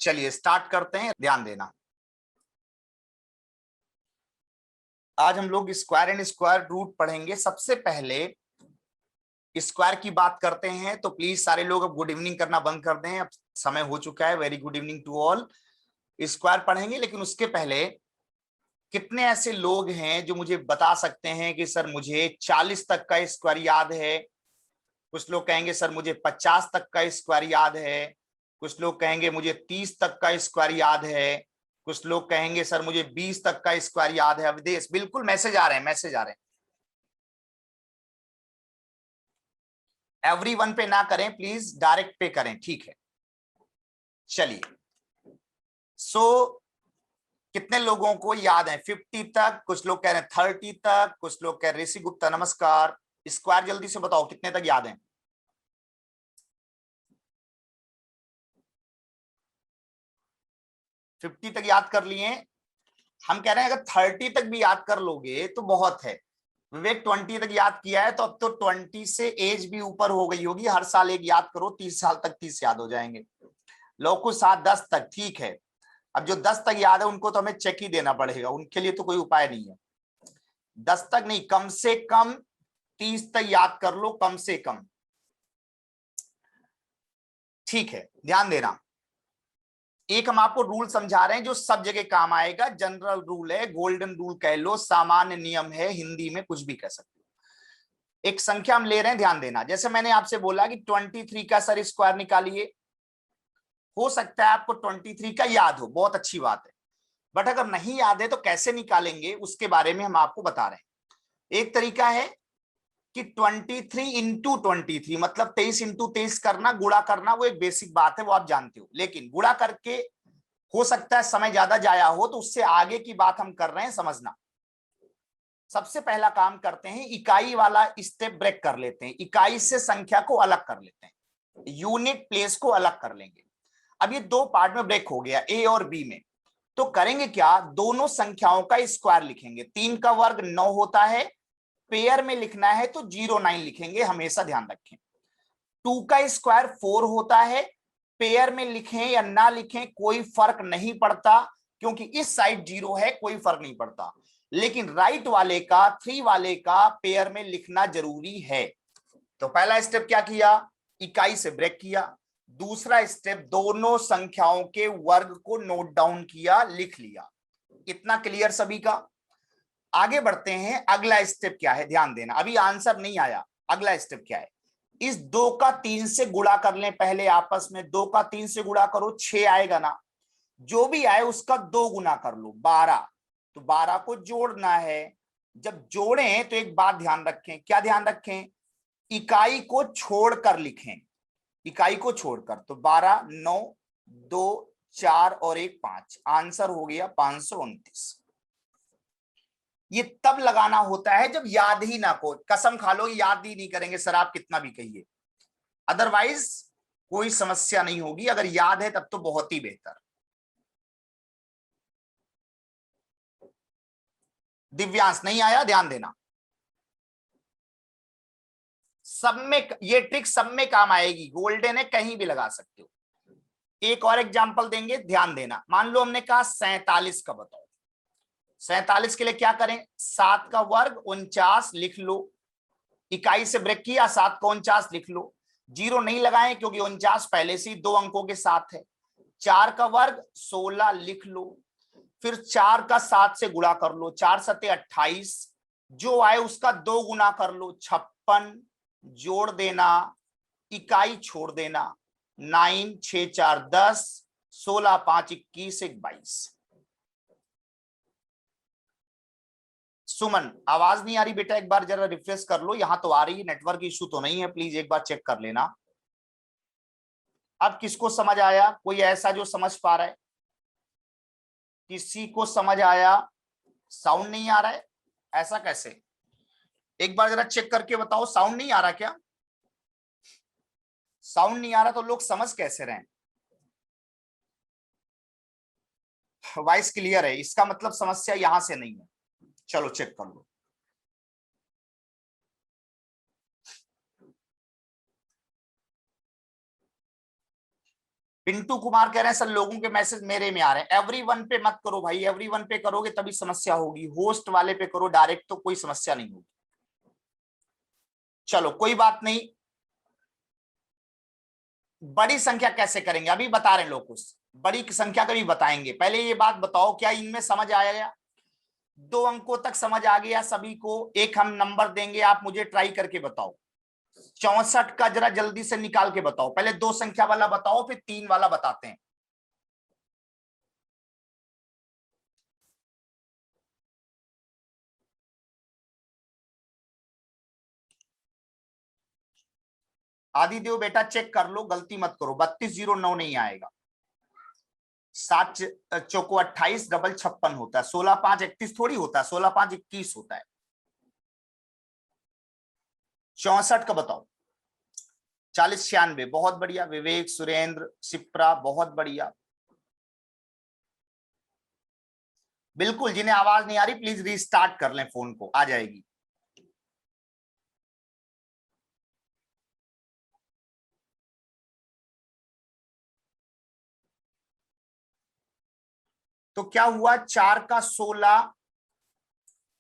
चलिए स्टार्ट करते हैं, ध्यान देना। आज हम लोग स्क्वायर एंड स्क्वायर रूट पढ़ेंगे। सबसे पहले स्क्वायर की बात करते हैं, तो प्लीज सारे लोग अब गुड इवनिंग करना बंद कर दें, अब समय हो चुका है। Very good evening to all. Square पढ़ेंगे, लेकिन उसके पहले कितने ऐसे लोग हैं जो मुझे बता सकते हैं कि सर मुझे 40 तक का स्क्वायर याद है। कुछ लोग कहेंगे सर मुझे 50 तक का स्क्वायर याद है। कुछ लोग कहेंगे मुझे 30 तक का स्क्वायर याद है। कुछ लोग कहेंगे सर मुझे 20 तक का स्क्वायर याद है। अवधेश, बिल्कुल मैसेज आ रहे हैं, मैसेज आ रहे हैं। एवरीवन पे ना करें प्लीज, डायरेक्ट पे करें, ठीक है। चलिए, कितने लोगों को याद है 50 तक? कुछ लोग कह रहे हैं 30 तक, कुछ लोग कह रहे हैं ऋषि गुप्ता नमस्कार। स्क्वायर जल्दी से बताओ कितने तक याद है? 50 तक याद कर लिए? हम कह रहे हैं अगर 30 तक भी याद कर लोगे तो बहुत है। विवेक 20 तक याद किया है, तो अब तो 20 से एज भी ऊपर हो गई होगी। हर साल एक याद करो, 30 साल तक 30 याद हो जाएंगे। लोग कुछ 7-10 तक, ठीक है। अब जो 10 तक याद है उनको तो हमें चेक ही देना पड़ेगा, उनके लिए तो कोई उपाय नहीं है। 10 तक नहीं, कम से कम 30 तक याद कर लो, कम से कम, ठीक है। ध्यान देना, एक हम आपको रूल समझा रहे हैं जो सब जगह काम आएगा। जनरल रूल है, गोल्डन रूल कह लो, सामान्य नियम है, हिंदी में कुछ भी कह सकते हो। एक संख्या हम ले रहे हैं, ध्यान देना। जैसे मैंने आपसे बोला कि 23 का सर स्क्वायर निकालिए। हो सकता है आपको 23 का याद हो, बहुत अच्छी बात है। बट अगर नहीं याद है तो कैसे निकालेंगे, उसके बारे में हम आपको बता रहे हैं। एक तरीका है कि 23 इंटू 23, मतलब 23 इंटू 23 करना, गुणा करना, वो एक बेसिक बात है, वो आप जानते हो। लेकिन गुणा करके हो सकता है समय ज्यादा जाया हो, तो उससे आगे की बात हम कर रहे हैं, समझना। सबसे पहला काम करते हैं, इकाई वाला स्टेप ब्रेक कर लेते हैं। इकाई से संख्या को अलग कर लेते हैं, यूनिट प्लेस को अलग कर लेंगे। अब ये दो पार्ट में ब्रेक हो गया, ए और बी में। तो करेंगे क्या, दोनों संख्याओं का स्क्वायर लिखेंगे। 3 का वर्ग 9 होता है, पेयर में लिखना है तो 09 लिखेंगे, हमेशा ध्यान रखें। 2 का स्क्वायर 4 होता है, पेयर में लिखें या ना लिखें कोई फर्क नहीं पड़ता, क्योंकि इस साइड 0 है, कोई फर्क नहीं पड़ता। लेकिन राइट वाले का, 3 वाले का पेयर में लिखना जरूरी है। तो पहला स्टेप क्या किया, इकाई से ब्रेक किया। दूसरा स्टेप, दोनों संख्याओं के वर्ग को नोट डाउन किया, लिख लिया। इतना क्लियर सभी का? आगे बढ़ते हैं, अगला स्टेप क्या है, ध्यान देना। अभी आंसर नहीं आया, अगला स्टेप क्या है, इस 2 का 3 से गुणा कर लें पहले आपस में। 2 का 3 से गुणा करो, 6 आएगा ना। जो भी आए उसका 2 गुना कर लो, 12। तो 12 को जोड़ना है। जब जोड़ें तो एक बात ध्यान रखें, क्या ध्यान रखें, इकाई को छोड़कर लिखें, इकाई को छोड़कर। तो 12, 9, 2, 4 और 1, 5, आंसर हो गया 529। ये तब लगाना होता है जब याद ही ना को, कसम खा लो याद ही नहीं करेंगे सर आप कितना भी कहिए, अदरवाइज कोई समस्या नहीं होगी। अगर याद है तब तो बहुत ही बेहतर। दिव्यांश नहीं आया, ध्यान देना। सब में ये ट्रिक सब में काम आएगी, गोल्डन है, कहीं भी लगा सकते हो। एक और एग्जांपल देंगे, ध्यान देना। मान लो हमने कहा 47 का बताओ। 47 के लिए क्या करें, 7 का वर्ग 49 लिख लो। इकाई से ब्रेक किया, 7 को 49 लिख लो। 0 नहीं लगाएं क्योंकि 49 पहले से ही 2 अंकों के साथ है। 4 का वर्ग 16 लिख लो। फिर 4 का 7 से गुणा कर लो, 4 सते 28। जो आए उसका 2 गुना कर लो, 56। जोड़ देना, इकाई छोड़ देना। 9, 6, 4, 10, 16, 5, 21, 1, 22। सुमन, आवाज नहीं आ रही बेटा, एक बार जरा रिफ्रेश कर लो। यहां तो आ रही है, नेटवर्क इशू तो नहीं है, प्लीज एक बार चेक कर लेना। अब किसको समझ आया, कोई ऐसा जो समझ पा रहा है? किसी को समझ आया? साउंड नहीं आ रहा है, ऐसा कैसे? एक बार जरा चेक करके बताओ, साउंड नहीं आ रहा क्या? साउंड नहीं आ रहा तो लोग समझ कैसे रहे? वॉइस क्लियर है, इसका मतलब समस्या यहां से नहीं है। चलो चेक कर लो। पिंटू कुमार कह रहे हैं सर लोगों के मैसेज मेरे में आ रहे हैं। एवरीवन पे मत करो भाई, एवरीवन पे करोगे तभी समस्या होगी, होस्ट वाले पे करो डायरेक्ट तो कोई समस्या नहीं होगी। चलो कोई बात नहीं, बड़ी संख्या कैसे करेंगे अभी बता रहे हैं लोग, कुछ बड़ी संख्या कभी बताएंगे। पहले ये बात बताओ क्या इनमें समझ आया? 2 अंकों तक समझ आ गया सभी को? एक हम नंबर देंगे, आप मुझे ट्राई करके बताओ। 64 का जरा जल्दी से निकाल के बताओ, पहले 2 संख्या वाला बताओ फिर 3 वाला बताते हैं। आदि देव बेटा चेक कर लो, गलती मत करो, 3209 नहीं आएगा। 7 चौको 28, डबल 56 होता है, 16 5 31 थोड़ी होता है, 16 5 21 होता है। 64 का बताओ। 40 96, बहुत बढ़िया विवेक, सुरेंद्र, सिप्रा, बहुत बढ़िया। बिल्कुल, जिन्हें आवाज नहीं आ रही प्लीज रीस्टार्ट कर लें फोन को, आ जाएगी। तो क्या हुआ, 4 का 16,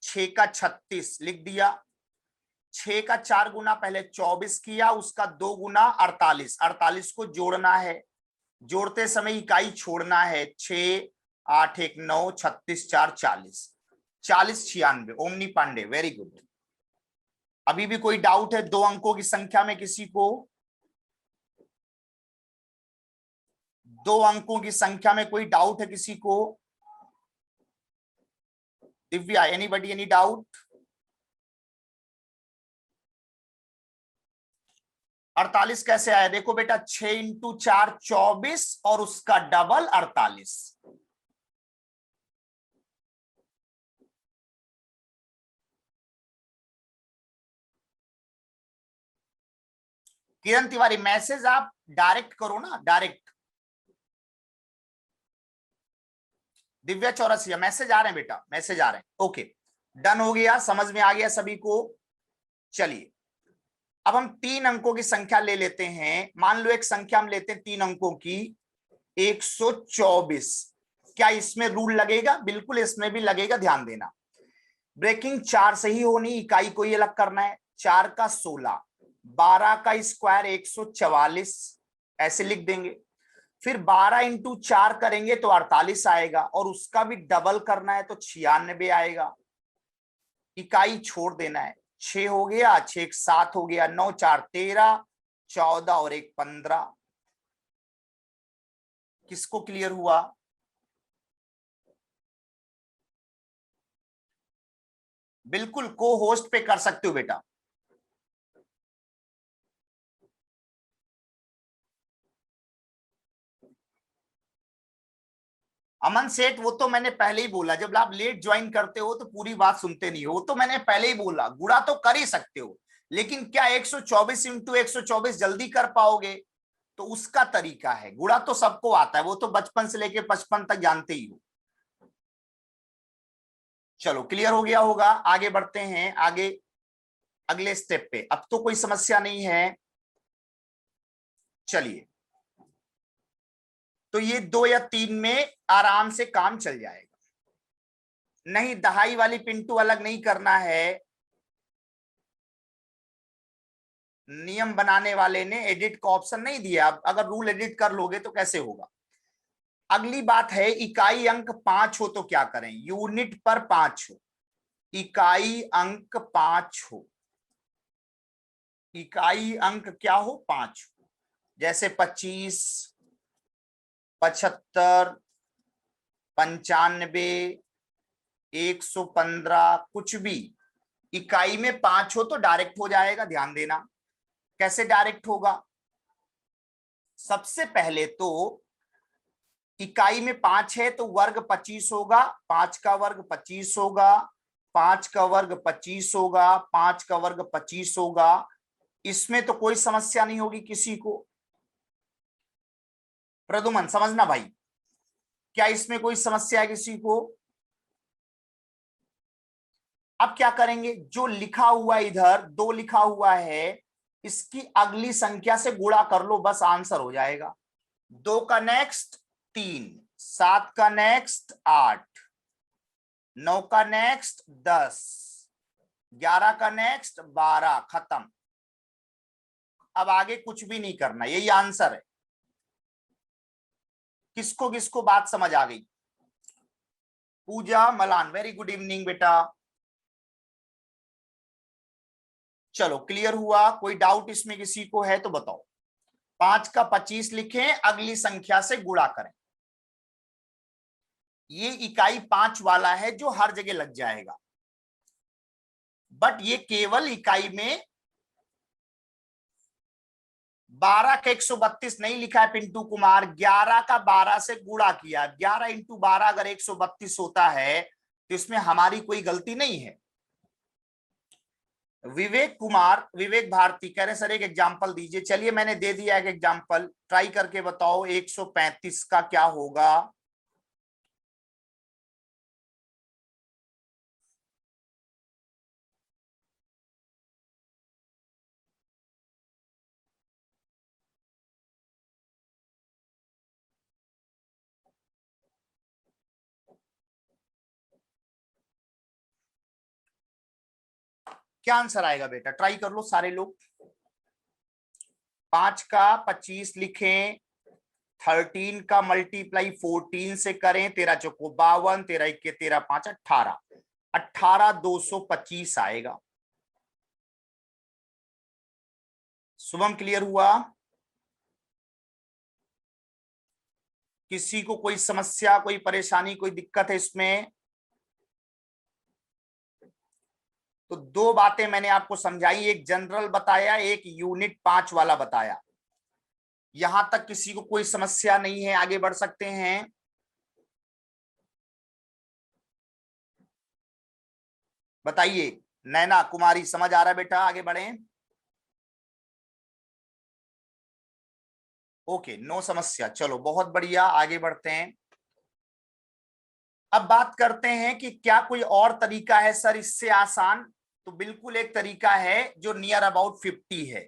6 का 36 लिख दिया। 6 का 4 गुना पहले 24 किया, उसका 2 गुना 48, 48 को जोड़ना है, जोड़ते समय इकाई छोड़ना है। 6 8 1 9, 36 4 40, 40 96। Omni Pandey very good. अभी भी कोई डाउट है 2 अंकों की संख्या में किसी को? 2 अंकों की संख्या में कोई डाउट है किसी को? Divya, anybody, any doubt? 48 कैसे आया? देखो बेटा, 6 इंटू 4 24 और उसका डबल 48। किरण तिवारी, मैसेज आप डायरेक्ट करो ना, डायरेक्ट। दिव्या चौरसिया, मैसेज आ रहे हैं बेटा, मैसेज आ रहे हैं। ओके, डन हो गया, समझ में आ गया सभी को। चलिए अब हम 3 अंकों की संख्या ले लेते हैं। मान लो एक संख्या हम लेते हैं 3 अंकों की, 124। क्या इसमें रूल लगेगा? बिल्कुल इसमें भी लगेगा, ध्यान देना। ब्रेकिंग 4 से ही होनी, इकाई को ही अलग करना है। 4 का 16, 12 का स्क्वायर 144, ऐसे लिख देंगे। फिर 12 इंटू 4 करेंगे तो 48 आएगा, और उसका भी डबल करना है तो 96 आएगा। इकाई छोड़ देना है, 6 हो गया, 6 1 7 हो गया, 9 4 13, 14 और 1 15। किसको क्लियर हुआ? बिल्कुल को होस्ट पे कर सकते हो बेटा। अमन सेठ, वो तो मैंने पहले ही बोला, जब आप लेट ज्वाइन करते हो तो पूरी बात सुनते नहीं हो, वो तो मैंने पहले ही बोला, गुणा तो कर ही सकते हो, लेकिन क्या 124 इंटू 124 जल्दी कर पाओगे? तो उसका तरीका है, गुणा तो सबको आता है, वो तो बचपन से लेके 55 तक जानते ही हो। चलो क्लियर हो गया होगा, आगे बढ़ते हैं, आगे अगले स्टेप पे। अब तो कोई समस्या नहीं है। चलिए, तो ये 2 या 3 में आराम से काम चल जाएगा। नहीं, दहाई वाली पिंटू अलग नहीं करना है, नियम बनाने वाले ने एडिट का ऑप्शन नहीं दिया। अब अगर रूल एडिट कर लोगे तो कैसे होगा? अगली बात है, इकाई अंक 5 हो तो क्या करें? यूनिट पर 5 हो, इकाई अंक 5 हो, इकाई अंक क्या हो? 5 हो। जैसे 25, 75, 95, 115, कुछ भी इकाई में 5 हो तो डायरेक्ट हो जाएगा, ध्यान देना। कैसे डायरेक्ट होगा? सबसे पहले तो इकाई में 5 है तो वर्ग 25 होगा, 5 का वर्ग 25 होगा, 5 का वर्ग 25 होगा, 5 का वर्ग 25 होगा। इसमें तो कोई समस्या नहीं होगी किसी को। प्रदुमन समझना भाई, क्या इसमें कोई समस्या है किसी को? अब क्या करेंगे, जो लिखा हुआ इधर 2 लिखा हुआ है, इसकी अगली संख्या से गुणा कर लो, बस आंसर हो जाएगा। 2 का नेक्स्ट 3, 7 का नेक्स्ट 8, 9 का नेक्स्ट 10, 11 का नेक्स्ट 12, खत्म। अब आगे कुछ भी नहीं करना, यही आंसर है। किसको किसको बात समझ आ गई? पूजा मलान, वेरी गुड इवनिंग बेटा। चलो क्लियर हुआ? कोई डाउट इसमें किसी को है तो बताओ। 5 का 25 लिखें, अगली संख्या से गुणा करें। ये इकाई 5 वाला है जो हर जगह लग जाएगा, बट ये केवल इकाई में 12 का 132 नहीं लिखा है पिंटू कुमार, 11 का 12 से गुणा किया। 11 इंटू 12 अगर 132 होता है तो इसमें हमारी कोई गलती नहीं है। विवेक कुमार, विवेक भारती कह रहे सर एक एग्जांपल दीजिए। चलिए मैंने दे दिया एक एग्जांपल, ट्राई करके बताओ 135 का क्या होगा। क्या आंसर आएगा बेटा? ट्राई कर लो सारे लोग। 5 का 25 लिखें, 13 का मल्टीप्लाई 14 से करें, 13 चौको 52, 13 इक्के 13 5 18, 18 225 आएगा। शुभम क्लियर हुआ? किसी को कोई समस्या, कोई परेशानी, कोई दिक्कत है इसमें? तो 2 बातें मैंने आपको समझाई, एक जनरल बताया, एक यूनिट 5 वाला बताया। यहां तक किसी को कोई समस्या नहीं है, आगे बढ़ सकते हैं। बताइए नैना कुमारी, समझ आ रहा है बेटा? आगे बढ़ें। ओके, नो समस्या, चलो बहुत बढ़िया, आगे बढ़ते हैं। अब बात करते हैं कि क्या कोई और तरीका है सर इससे आसान? तो बिल्कुल एक तरीका है जो नियर अबाउट 50 है।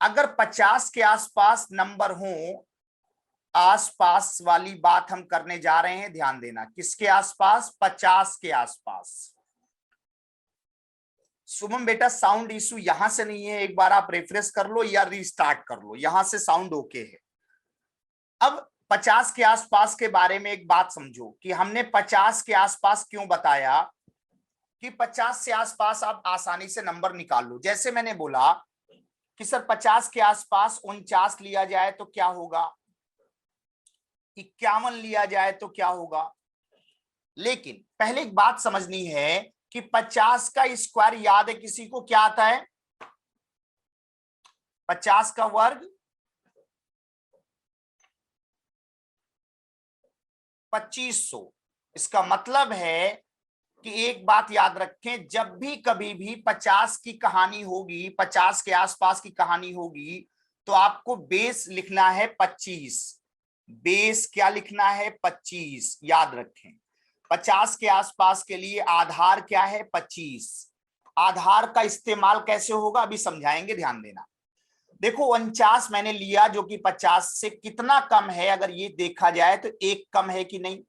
अगर 50 के आसपास नंबर हो, आसपास वाली बात हम करने जा रहे हैं, ध्यान देना। किसके आसपास? 50 के आसपास। शुभम बेटा साउंड इशू यहां से नहीं है, एक बार आप रिफ्रेश कर लो या रीस्टार्ट कर लो, यहां से साउंड ओके है। अब 50 के आसपास के बारे में एक बात समझो कि हमने 50 के आसपास क्यों बताया कि 50 से आसपास आप आसानी से नंबर निकाल लो। जैसे मैंने बोला कि सर 50 के आसपास 49 लिया जाए तो क्या होगा, 51 लिया जाए तो क्या होगा। लेकिन पहले एक बात समझनी है कि 50 का स्क्वायर याद है किसी को क्या आता है? 50 का वर्ग 2500। इसका मतलब है कि एक बात याद रखें, जब भी कभी भी 50 की कहानी होगी, 50 के आसपास की कहानी होगी, तो आपको बेस लिखना है 25। बेस क्या लिखना है? 25, याद रखें। 50 के आसपास के लिए आधार क्या है? 25। आधार का इस्तेमाल कैसे होगा अभी समझाएंगे, ध्यान देना। देखो 49 मैंने लिया जो कि 50 से कितना कम है, अगर ये देखा जाए तो एक कम है कि नहीं,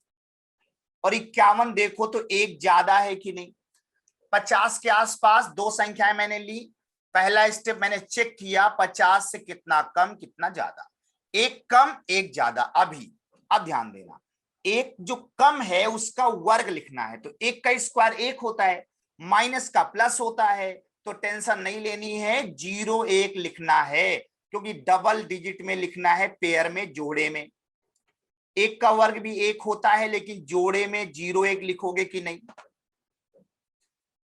और 51 देखो तो एक ज्यादा है कि नहीं। 50 के आसपास 2 संख्याएं मैंने ली, पहला स्टेप मैंने चेक किया 50 से कितना कम कितना ज्यादा, एक कम एक ज्यादा। अभी अब ध्यान देना, एक जो कम है उसका वर्ग लिखना है, तो एक का स्क्वायर 1 होता है, माइनस का प्लस होता है, तो टेंशन नहीं लेनी है, 0 1 लिखना है, क्योंकि डबल डिजिट में लिखना है, पेयर में, जोड़े में। एक का वर्ग भी 1 होता है, लेकिन जोड़े में 0 1 लिखोगे कि नहीं।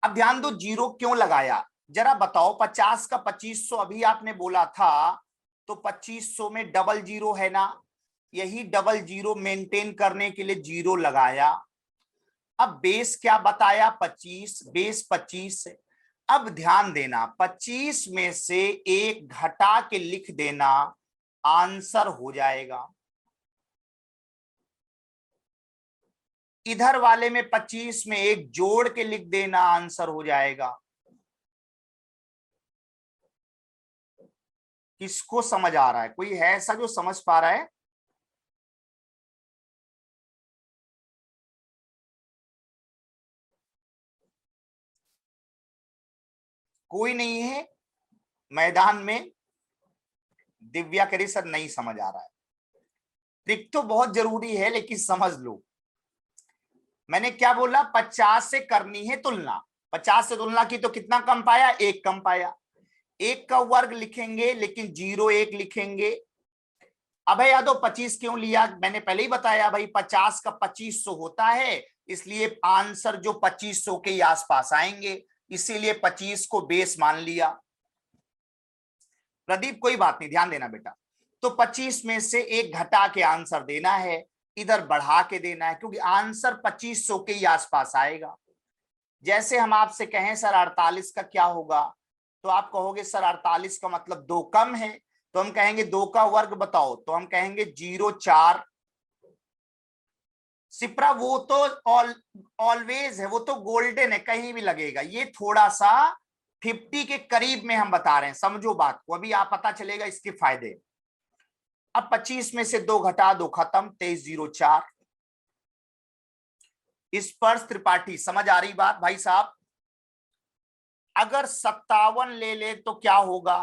अब ध्यान दो, 0 क्यों लगाया जरा बताओ। 50 का 2500 अभी आपने बोला था, तो 2500 में डबल 0 है ना, यही डबल 0 मेंटेन करने के लिए 0 लगाया। अब बेस क्या बताया? 25, बेस 25 है। अब ध्यान देना, 25 में से 1 घटा के लिख देना, आंसर हो जाएगा। इधर वाले में 25 में 1 जोड़ के लिख देना, आंसर हो जाएगा। किसको समझ आ रहा है? कोई है ऐसा जो समझ पा रहा है? कोई नहीं है मैदान में? दिव्या कह रही सर नहीं समझ आ रहा है। ट्रिक तो बहुत जरूरी है लेकिन समझ लो, मैंने क्या बोला? 50 से करनी है तुलना। 50 से तुलना की तो कितना कम पाया? 1 कम पाया। 1 का वर्ग लिखेंगे लेकिन 0 1 लिखेंगे। अब यादव 25 क्यों लिया? मैंने पहले ही बताया भाई 50 का 2500 होता है, इसलिए आंसर जो 2500 के ही आसपास आएंगे, इसीलिए 25 को बेस मान लिया। प्रदीप कोई बात नहीं, ध्यान देना बेटा। तो 25 में से 1 घटा के आंसर देना है, इधर बढ़ा के देना है, क्योंकि आंसर 2500 के ही आसपास आएगा। जैसे हम आपसे कहें सर 48 का क्या होगा, तो आप कहोगे सर 48 का मतलब 2 कम है, तो हम कहेंगे 2 का वर्ग बताओ, तो हम कहेंगे 0 4। सिप्रा वो तो ऑलवेज है, वो तो गोल्डन है, कहीं भी लगेगा। ये थोड़ा सा 50 के करीब में हम बता रहे हैं, समझो बात को, अभी आप पता चलेगा इसके फायदे। अब 25 में से 2 घटा दो, खत्म, 23 0 4। स्पर्श त्रिपाठी समझ आ रही बात भाई साहब? अगर 57 ले ले तो क्या होगा?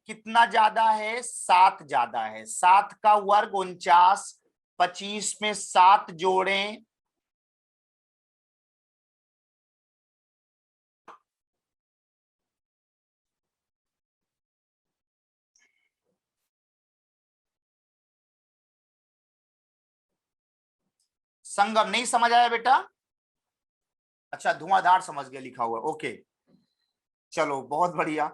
कितना ज्यादा है? 7 ज्यादा है। 7 का वर्ग 49, 25 में 7 जोड़ें, संगम नहीं समझ आया बेटा? अच्छा धुआंधार समझ गया लिखा हुआ, ओके चलो बहुत बढ़िया।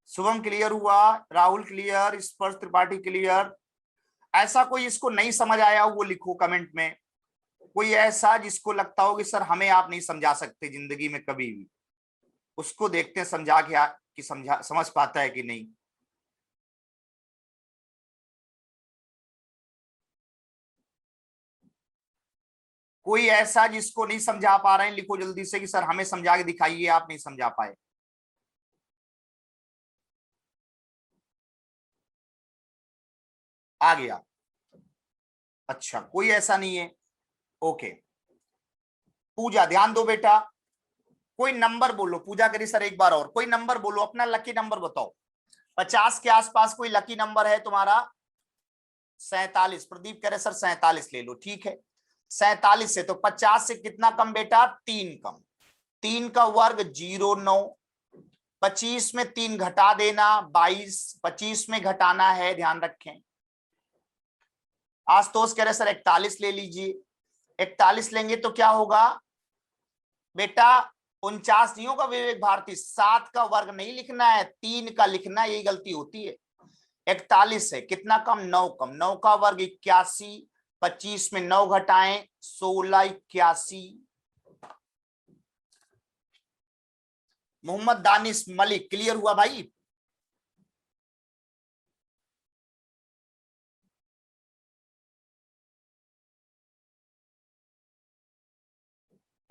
शुभम क्लियर हुआ, राहुल क्लियर, स्पर्श त्रिपाठी क्लियर। ऐसा कोई इसको नहीं समझ आया हो वो लिखो कमेंट में। कोई ऐसा जिसको लगता हो कि सर हमें आप नहीं समझा सकते जिंदगी में कभी भी, उसको देखते हैं समझा के कि समझ पाता है कि नहीं। कोई ऐसा जिसको नहीं समझा पा रहे हैं, लिखो जल्दी से कि सर हमें समझा के दिखाइए, आप नहीं समझा पाए। आ गया? अच्छा कोई ऐसा नहीं है, ओके। पूजा ध्यान दो बेटा, कोई नंबर बोलो। पूजा करी सर एक बार और, कोई नंबर बोलो, अपना लकी नंबर बताओ। 50 के आसपास कोई लकी नंबर है तुम्हारा? 47। प्रदीप कह रहे सर 47 ले लो, ठीक है। 47 से तो 50 से कितना कम बेटा? 3 कम। 3 का वर्ग 0 9। 25 में 3 घटा देना, 22। 25 में घटाना है, ध्यान रखें। आशुतोष कह रहे सर 41 ले लीजिए। 41 लेंगे तो क्या होगा बेटा? 49 नहीं होगा विवेक भारती, 7 का वर्ग नहीं लिखना है, 3 का लिखना, यही गलती होती है। 41 है, कितना कम? 9 कम। 9 का वर्ग 81। 25 में 9 घटाएं, 16 81। मोहम्मद दानिश मलिक क्लियर हुआ भाई?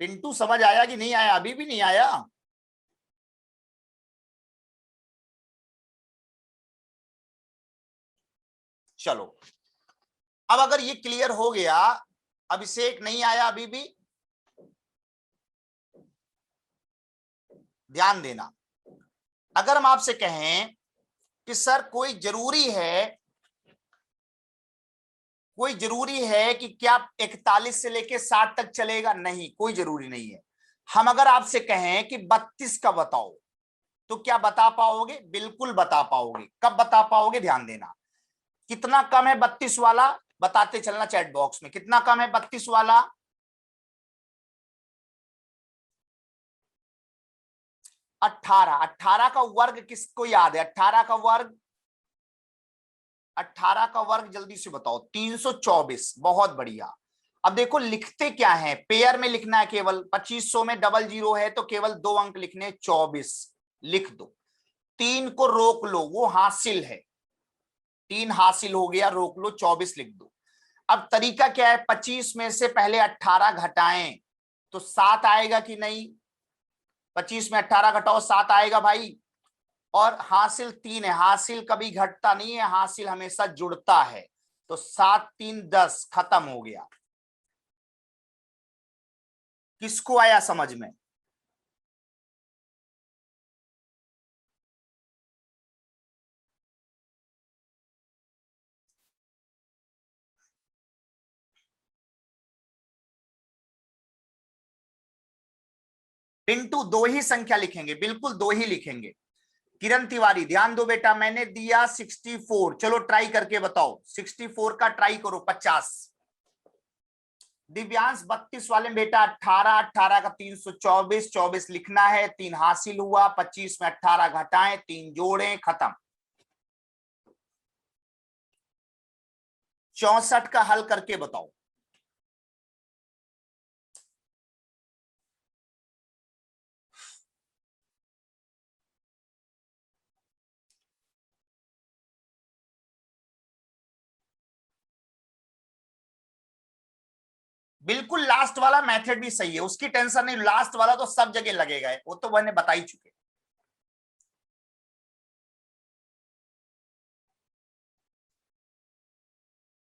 पिंटू समझ आया कि नहीं आया? अभी भी नहीं आया? चलो अब अगर ये क्लियर हो गया, अभिषेक नहीं आया अभी भी, ध्यान देना। अगर हम आपसे कहें कि सर कोई जरूरी है कि क्या 41 से लेके 60 तक चलेगा? नहीं, कोई जरूरी नहीं है। हम अगर आपसे कहें कि 32 का बताओ, तो क्या बता पाओगे? बिल्कुल बता पाओगे। कब बता पाओगे? ध्यान देना। कितना कम है 32 वाला? बताते चलना चैट बॉक्स में, कितना कम है 32 वाला? 18। 18 का वर्ग किसको याद है? 18 का वर्ग, 18 का वर्ग जल्दी से बताओ। 324। बहुत बढ़िया। अब देखो लिखते क्या है, पेयर में लिखना है केवल। 2500 में डबल 0 है तो केवल 2 अंक लिखने, 24 लिख दो। 3 को रोक लो, वो हासिल है। 3 हासिल हो गया, रोक लो, 24 लिख दो। अब तरीका क्या है? 25 में से पहले 18 घटाएं तो 7 आएगा कि नहीं? 25 में 18 घटाओ, 7 आएगा भाई। और हासिल 3 है, हासिल कभी घटता नहीं है, हासिल हमेशा जुड़ता है। तो 7 3 10 खत्म हो गया। किसको आया समझ में? पिंटू 2 ही संख्या लिखेंगे, बिल्कुल 2 ही लिखेंगे। किरण तिवारी ध्यान दो बेटा, मैंने दिया 64, चलो ट्राई करके बताओ। 64 का ट्राई करो 50। दिव्यांश 32 वाले में बेटा 18, 18 का 324, 24 लिखना है, 3 हासिल हुआ, 25 में 18 घटाएं, 3 जोड़ें, खत्म। 64 का हल करके बताओ। बिल्कुल लास्ट वाला मेथड भी सही है, उसकी टेंशन नहीं, लास्ट वाला तो सब जगह लगेगा, वो तो मैंने बता ही चुके।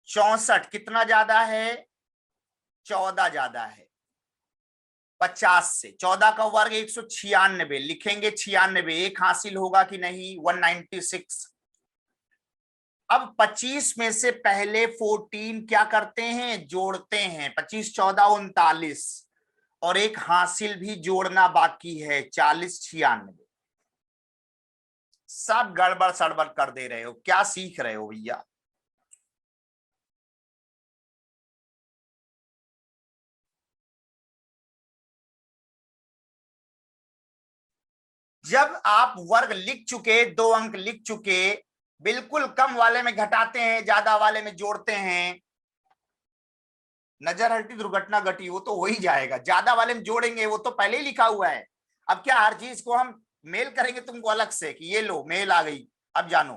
64 कितना ज्यादा है? 14 ज्यादा है 50 से। 14 का वर्ग 196 लिखेंगे, 96 एक हासिल होगा कि नहीं? 196। अब 25 में से पहले 14 क्या करते हैं? जोड़ते हैं। 25 14 39 और एक हासिल भी जोड़ना बाकी है, 40 96। सब गड़बड़ सड़बड़ कर दे रहे हो, क्या सीख रहे हो भैया? जब आप वर्ग लिख चुके, 2 अंक लिख चुके, बिल्कुल कम वाले में घटाते हैं, ज्यादा वाले में जोड़ते हैं, नजर हटी दुर्घटना घटी, वो तो हो ही जाएगा। ज्यादा वाले में जोड़ेंगे, वो तो पहले ही लिखा हुआ है। अब क्या हर चीज को हम मेल करेंगे तुमको अलग से कि ये लो मेल आ गई? अब जानो,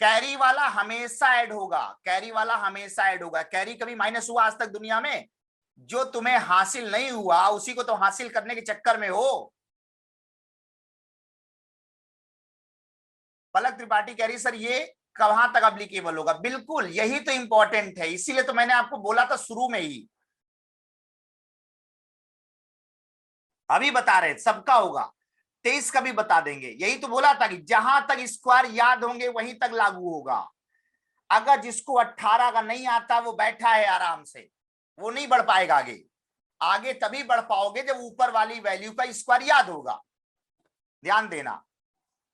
कैरी वाला हमेशा ऐड होगा, कैरी वाला हमेशा ऐड होगा। कैरी कभी माइनस हुआ आज तक दुनिया में? जो तुम्हें हासिल नहीं हुआ उसी को तो हासिल करने के चक्कर में हो। पलक त्रिपाठी कह रही सर ये कहां तक एप्लीकेबल होगा? बिल्कुल यही तो इंपॉर्टेंट है, इसीलिए तो मैंने आपको बोला था शुरू में ही। अभी बता रहे सबका होगा, 23 का भी बता देंगे। यही तो बोला था कि जहां तक स्क्वायर याद होंगे वहीं तक लागू होगा। अगर जिसको 18 का नहीं आता वो बैठा है आराम से, वो नहीं बढ़ पाएगा आगे। आगे तभी बढ़ पाओगे जब ऊपर वाली वैल्यू का स्क्वायर याद होगा। ध्यान देना,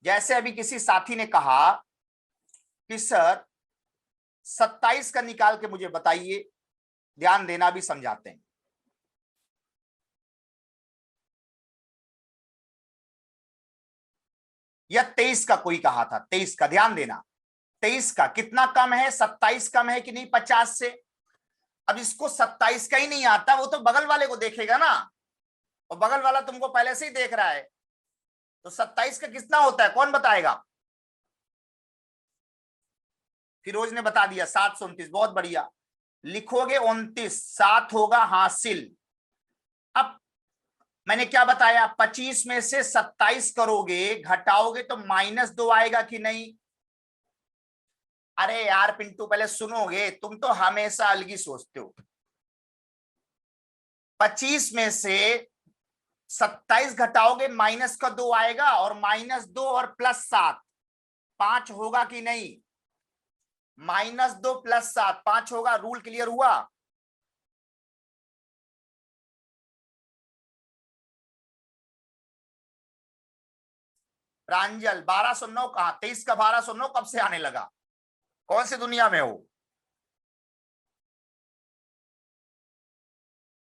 जैसे अभी किसी साथी ने कहा कि सर 27 का निकाल के मुझे बताइए। ध्यान देना, भी समझाते हैं। या 23 का कोई कहा था, 23 का ध्यान देना। 23 का कितना कम है? 27 कम है कि नहीं 50 से? अब इसको 27 का ही नहीं आता, वो तो बगल वाले को देखेगा ना, और बगल वाला तुमको पहले से ही देख रहा है। तो 27 का कितना होता है, कौन बताएगा? फिरोज ने बता दिया 729, बहुत बढ़िया। लिखोगे 29, 7 होगा हासिल। अब मैंने क्या बताया, 25 में से 27 करोगे, घटाओगे तो -2 आएगा कि नहीं? अरे यार पिंटू पहले सुनोगे, तुम तो हमेशा अलग ही सोचते हो। 25 में से 27 घटाओगे, -2 आएगा, और -2 और +7 5 होगा कि नहीं? -2 +7 5 होगा। रूल क्लियर हुआ? प्रांजल 1209 कहा? 23 का 1209 कब से आने लगा? कौन सी दुनिया में हो?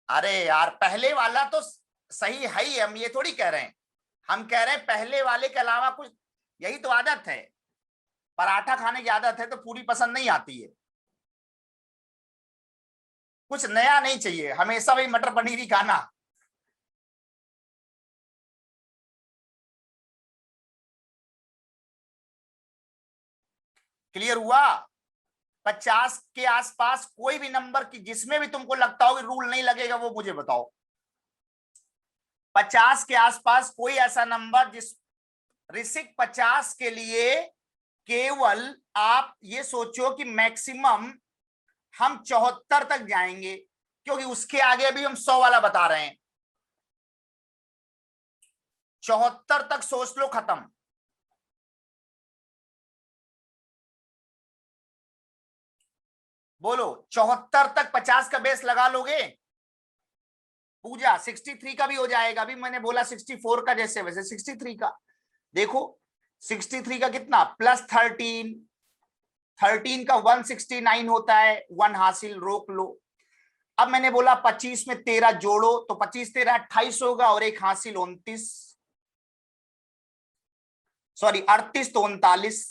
अरे यार पहले वाला तो सही है ही, हम ये थोड़ी कह रहे हैं। हम कह रहे हैं पहले वाले के अलावा कुछ, यही तो आदत है। पराठा खाने की आदत है तो पूरी पसंद नहीं आती है। कुछ नया नहीं चाहिए, हमेशा वही मटर पनीर ही खाना। क्लियर हुआ? 50 के आसपास कोई भी नंबर की जिसमें भी तुमको लगता हो कि रूल नहीं लगेगा, वो मुझे बताओ। 50 के आसपास कोई ऐसा नंबर जिस ऋषिक 50 के लिए केवल आप ये सोचो कि मैक्सिमम हम 74 तक जाएंगे, क्योंकि उसके आगे अभी हम 100 वाला बता रहे हैं। 74 तक सोच लो खत्म। बोलो 74 तक 50 का बेस लगा लोगे? पूजा 63 का भी हो जाएगा, अभी मैंने बोला 64 का जैसे वैसे 63 का। देखो 63 का कितना प्लस 13, 13 का 169 होता है, 1 हासिल रोक लो। अब मैंने बोला 25 में 13 जोड़ो तो 25 13 28 होगा और 1 हासिल 29, सॉरी 38 तो 39,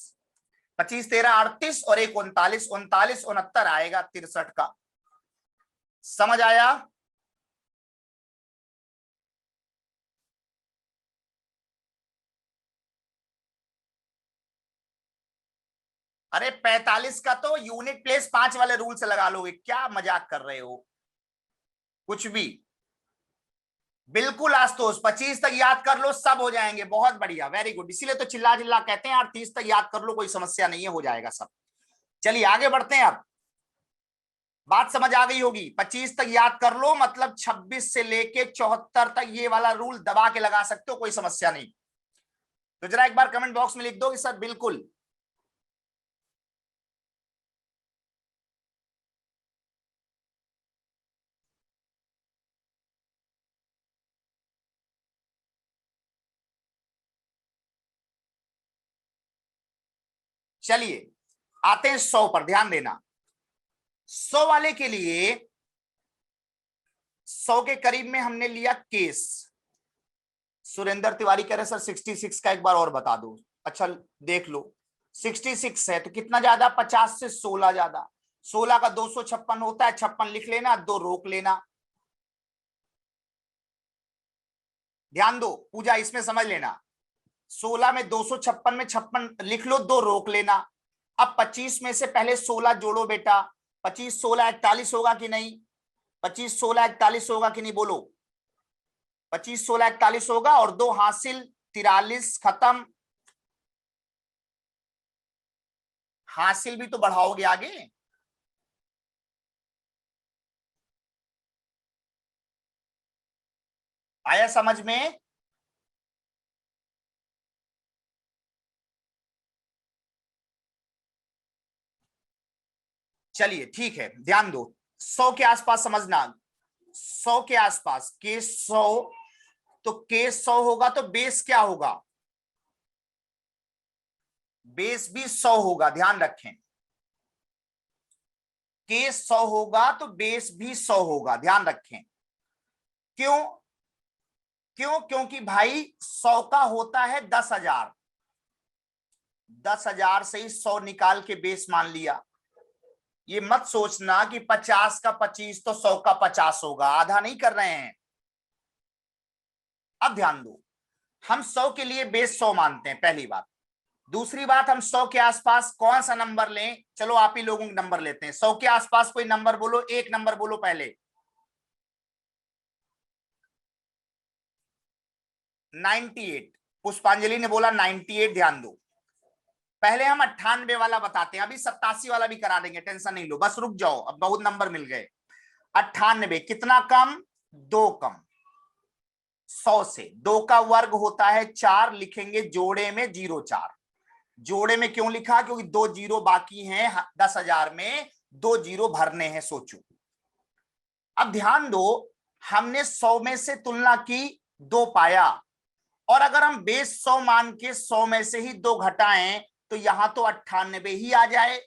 25 13 38 और 1 39, 39 69 आएगा 63 का। समझ आया? अरे 45 का तो यूनिट प्लेस 5 वाले रूल से लगा लोगे, क्या मजाक कर रहे हो? कुछ भी बिल्कुल आशुतोष 25 तक याद कर लो, सब हो जाएंगे। बहुत बढ़िया, वेरी गुड। इसीलिए तो चिल्ला चिल्ला कहते हैं यार 30 तक याद कर लो, कोई समस्या नहीं है, हो जाएगा सब। चलिए आगे बढ़ते हैं। अब बात समझ आ गई होगी। 25 तक याद कर लो, मतलब 26 से लेके 74 तक ये वाला रूल दबा के लगा सकते हो, कोई समस्या नहीं। तो जरा एक बार कमेंट बॉक्स में लिख दो कि सर बिल्कुल। चलिए आते हैं 100 पर, ध्यान देना। 100 वाले के लिए 100 के करीब में हमने लिया केस। सुरेंद्र तिवारी कह रहे सर 66 का एक बार और बता दो। अच्छा देख लो 66 है तो कितना ज्यादा, 50 से 16 ज्यादा। 16 का 256 होता है, 56 लिख लेना, 2 रोक लेना। ध्यान दो पूजा, इसमें समझ लेना। 16 में 256 में 56 लिख लो, 2 रोक लेना। अब 25 में से पहले 16 जोड़ो बेटा। 25 16 41 होगा कि नहीं? 25 16 41 होगा कि नहीं बोलो? 25 16 41 होगा और 2 हासिल 43, खत्म। हासिल भी तो बढ़ाओगे आगे। आया समझ में? चलिए ठीक है, ध्यान दो। 100 के आसपास समझना, 100 के आसपास के 100, तो के 100 होगा तो बेस क्या होगा? बेस भी 100 होगा, ध्यान रखें। के 100 होगा तो बेस भी 100 होगा, ध्यान रखें। क्यों? क्यों? क्योंकि भाई 100 का होता है 10,000, 10,000 से ही 100 निकाल के बेस मान लिया। ये मत सोचना कि 50 का 25 तो 100 का 50 होगा, आधा नहीं कर रहे हैं। अब ध्यान दो, हम 100 के लिए बेस 100 मानते हैं, पहली बात। दूसरी बात, हम 100 के आसपास कौन सा नंबर लें? चलो आप ही लोगों का नंबर लेते हैं। 100 के आसपास कोई नंबर बोलो, एक नंबर बोलो पहले। 98, पुष्पांजलि ने बोला 98, ध्यान दो। पहले हम 98 वाला बताते हैं, अभी 87 वाला भी करा देंगे, टेंशन नहीं लो, बस रुक जाओ, अब बहुत नंबर मिल गए। 98 कितना कम? 2 कम। 100 से 2 का वर्ग होता है 4, लिखेंगे जोड़े में 04। जोड़े में क्यों लिखा? क्योंकि 2 जीरो बाकी हैं 10,000 में, 2 जीरो भरने हैं, सोचो। अब ध्यान दो, हमने 100 में से तुलना की, 2 पाया, और अगर हम बेस 100 मान के 100 में से ही 2 घटाएं तो यहां तो 98 ही आ जाए।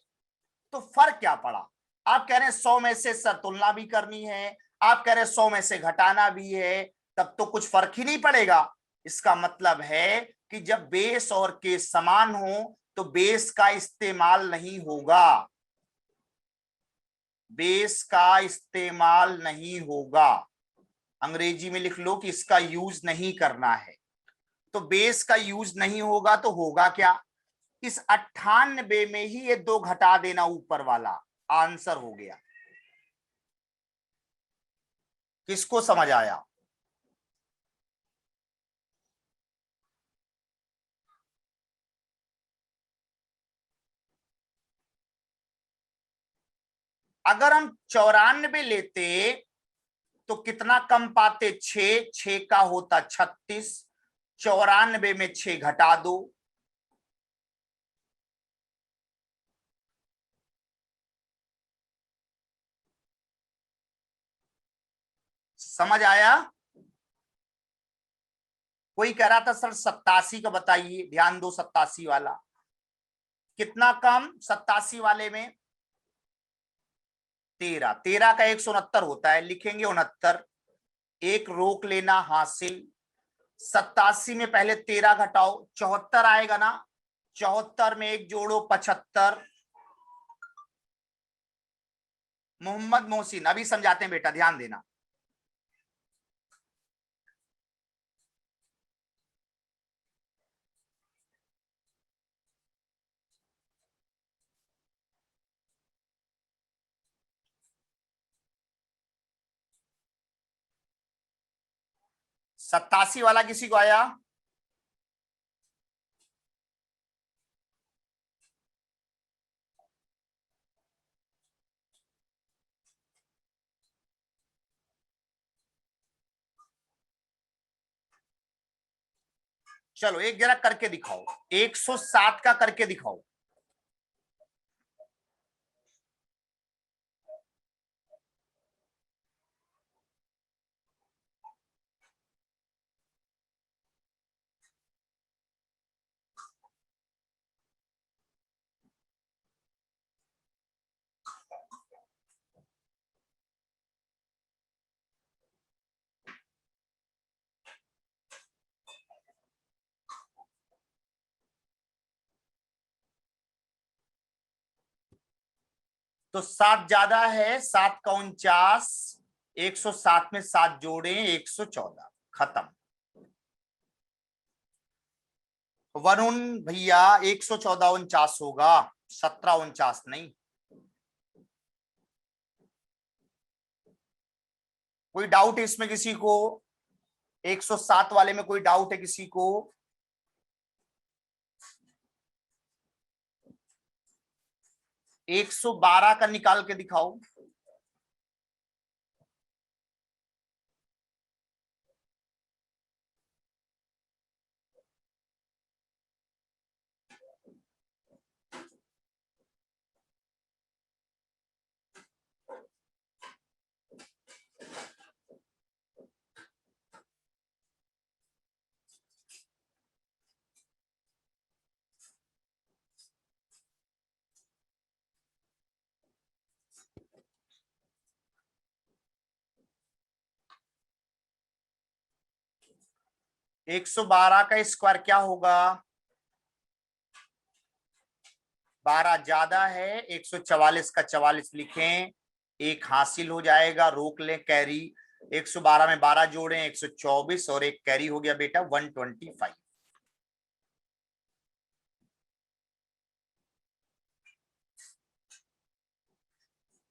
तो फर्क क्या पड़ा? आप कह रहे हैं 100 में से सर तुलना भी करनी है, आप कह रहे हैं 100 में से घटाना भी है, तब तो कुछ फर्क ही नहीं पड़ेगा। इसका मतलब है कि जब बेस और केस समान हो तो बेस का इस्तेमाल नहीं होगा, बेस का इस्तेमाल नहीं होगा। अंग्रेजी में लिख लो कि इसका यूज नहीं करना है। तो बेस का यूज नहीं होगा तो होगा क्या? इस 98 में ही ये 2 घटा देना ऊपर वाला, आंसर हो गया। किसको समझ आया? अगर हम 94 लेते तो कितना कम पाते, 6, 6 का होता 36, 94 में 6 घटा दो, समझ आया? कोई कह रहा था सर 87 का बताइए, ध्यान दो 87 वाला कितना कम, 87 वाले में 13, 13 का 169 होता है, लिखेंगे 69, एक रोक लेना हासिल। 87 में पहले 13 घटाओ, 74 आएगा ना, 74 में एक जोड़ो 75। मोहम्मद मोहसिन अभी समझाते हैं बेटा, ध्यान देना। सत्तासी वाला किसी को आया? चलो एक जरा करके दिखाओ, 107 का करके दिखाओ। तो 7 ज्यादा है, 7 का 49, 107 में 7 जोड़े 114, खत्म। वरुण भैया 114 49 होगा, 17 49 नहीं। कोई डाउट है इसमें किसी को? 107 वाले में कोई डाउट है किसी को? 112 का निकाल के दिखाओ। एक 112 का स्क्वायर क्या होगा? 12 ज्यादा है, 144 का 44 लिखें, एक हासिल हो जाएगा, रोक लें कैरी। 112 में 12 जोड़े 124 और एक कैरी हो गया बेटा 125।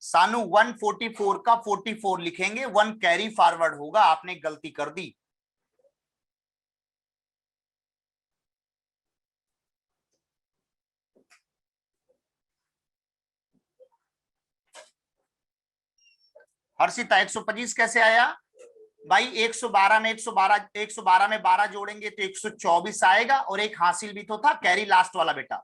सानू 144 का 44 लिखेंगे, 1 कैरी फॉरवर्ड होगा, आपने गलती कर दी। हर्षिता 125 कैसे आया भाई? 112 में 112 में 12 जोड़ेंगे तो 124 आएगा, और एक हासिल भी तो था, कैरी लास्ट वाला बेटा।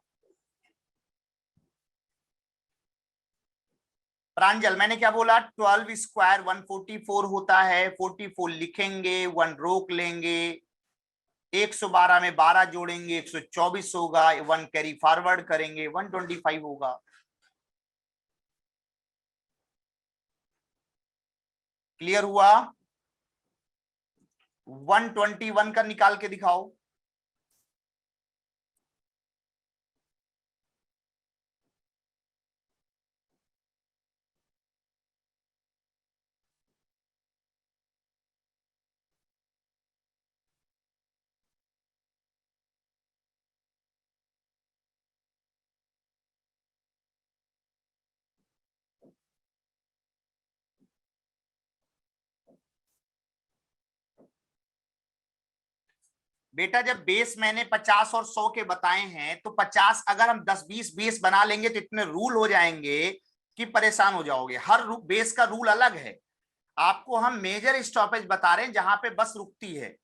प्रांजल मैंने क्या बोला? 12 स्क्वायर 144 होता है, 44 लिखेंगे, 1 रोक लेंगे, 112 में 12 जोड़ेंगे 124 होगा, 1 कैरी फॉरवर्ड करेंगे 125 होगा। क्लियर हुआ? 121 का निकाल के दिखाओ। बेटा जब बेस मैंने 50 और 100 के बताए हैं, तो 50 अगर हम 10 20 बेस बना लेंगे तो इतने रूल हो जाएंगे कि परेशान हो जाओगे। हर बेस का रूल अलग है। आपको हम मेजर स्टॉपेज बता रहे हैं जहां पे बस रुकती है।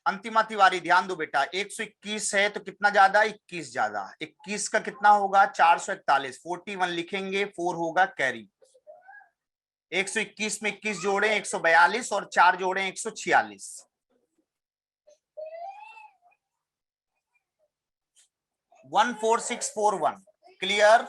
अंतिमा तिवारी ध्यान दो बेटा, 121 है तो कितना ज्यादा, 21 ज्यादा। 21 का कितना होगा, 441। 41 लिखेंगे, 4 होगा कैरी। 121 में 21 जोड़े 142 और 4 जोड़े 146। 14641 क्लियर।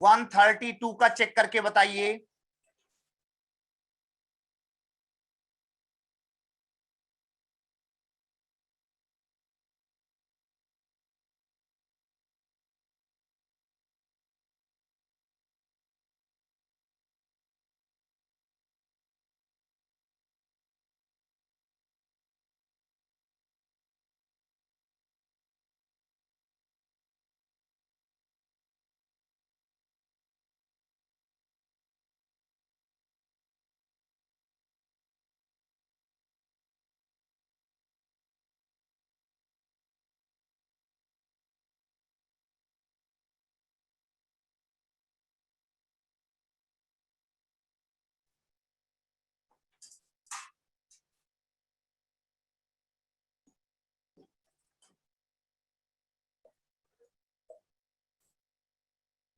वन 132 का चेक करके बताइए।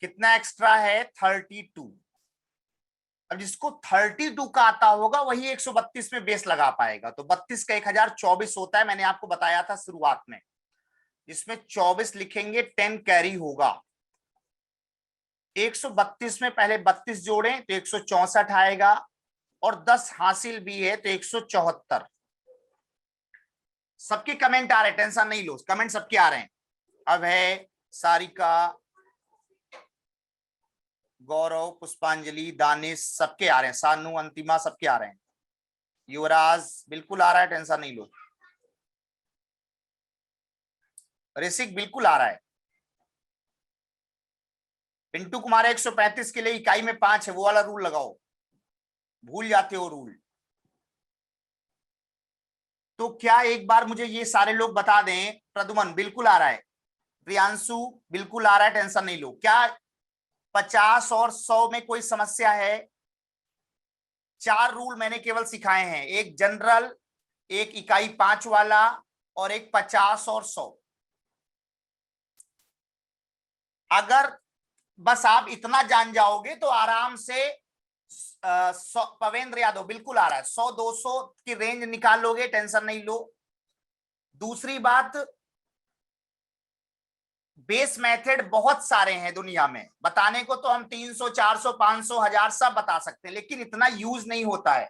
कितना एक्स्ट्रा है, 32। अब जिसको 32 का आता होगा वही 132 में बेस लगा पाएगा। तो 32 का 1024 होता है, मैंने आपको बताया था शुरुआत में। इसमें 24 लिखेंगे, 10 कैरी होगा। 132 में पहले 32 जोड़े तो 164 आएगा, और 10 हासिल भी है तो 174। सबके कमेंट आ रहे हैं, टेंशन नहीं लो, कमेंट सबके आ रहे हैं। अब है सारिका, गौरव, पुष्पांजलि, दानिश, सबके आ रहे हैं। सानू, अंतिमा, सबके आ रहे हैं। युवराज बिल्कुल आ रहा है, टेंशन नहीं लो। ऋषिक बिल्कुल आ रहा है। पिंटू कुमार 135 के लिए इकाई में 5 है, वो वाला रूल लगाओ, भूल जाते हो रूल। तो क्या एक बार मुझे ये सारे लोग बता दें, प्रदुमन बिल्कुल आ रहा है, प्रियांशु बिल्कुल आ रहा है, टेंशन नहीं लो। क्या 50 और 100 में कोई समस्या है? 4 रूल मैंने केवल सिखाए हैं, एक जनरल, एक इकाई 5 वाला, और एक 50 और 100। अगर बस आप इतना जान जाओगे तो आराम से पवेंद्र यादव बिल्कुल आ रहा है, 100-200 की रेंज निकाल लोगे, टेंशन नहीं लो। दूसरी बात, बेस मेथड बहुत सारे हैं दुनिया में, बताने को तो हम 300, 400, 500, 1000 सब बता सकते हैं, लेकिन इतना यूज नहीं होता है।